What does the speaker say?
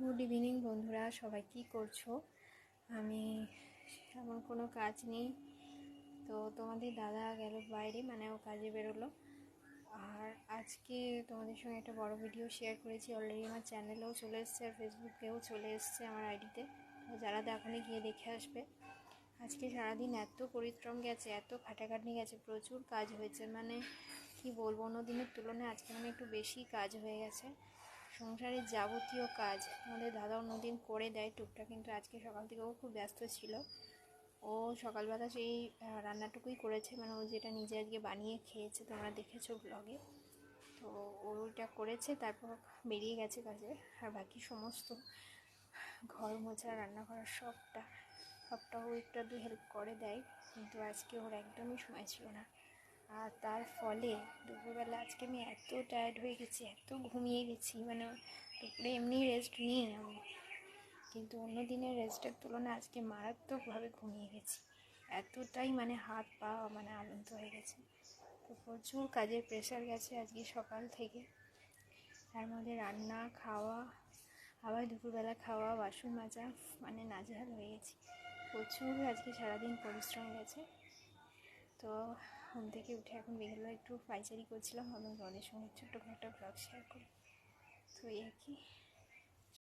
Good evening বন্ধুরা, সবাই কি করছো? আমি এমন কোনো কাজ নেই, তো তোমাদের দাদা গেল বাইরে, মানে ও কাজে বেরোলো। আর আজকে তোমাদের সঙ্গে একটা বড় ভিডিও শেয়ার করেছি, অলরেডি আমার চ্যানেলেও চলে এসছে আর ফেসবুকেও চলে এসছে আমার আইডিতে। তো যারা দেখোনি গিয়ে দেখে আসবে। আজকে সারাদিন এত পরিশ্রম গেছে, এত খাটাখাটনি গেছে, প্রচুর কাজ হয়েছে, মানে কি বলবো, অন্য দিনের তুলনায় আজকে মানে একটু বেশি কাজ হয়ে গেছে। সংসারের যাবতীয় কাজ আমাদের দাদা অন্যদিন করে দেয় টুকটাক, কিন্তু আজকে সকাল থেকেও খুব ব্যস্ত ছিল। ও সকালবেলা সেই রান্নাটুকুই করেছে, মানে ও যেটা নিজে আজকে বানিয়ে খেয়েছে, তোমরা দেখেছো ব্লগে। তো ওইটা করেছে, তারপর বেরিয়ে গেছে কাজে। আর বাকি সমস্ত ঘর মোছা, রান্না করার সবটা ও একটু আধটু হেল্প করে দেয়, কিন্তু আজকে ওর একদমই সময় ছিল না। আর তার ফলে দুপুরবেলা আজকে আমি এত টায়ার্ড হয়ে গেছি, এত ঘুমিয়ে গেছি, মানে দুপুরে এমনি রেস্ট নিই আমি, কিন্তু অন্য দিনের রেস্টের তুলনায় আজকে মারাত্মকভাবে ঘুমিয়ে গেছি। এতটাই মানে হাত পা মানে আলন্ত হয়ে গেছে। তো প্রচুর কাজের প্রেশার গেছে আজকে সকাল থেকে। তার মধ্যে রান্না, খাওয়া, আবার দুপুরবেলা খাওয়া, বাসন মাজা, মানে নাজেহাল হয়ে গেছি। প্রচুর আজকে সারাদিন পরিশ্রম গেছে। তো ঘুম থেকে উঠে এখন বিকেলবেলা একটু পাইচারি করছিলাম, ভাবলাম তোমাদের সঙ্গে ছোট্ট একটা ব্লগ শেয়ার করি। তো এই আর কি।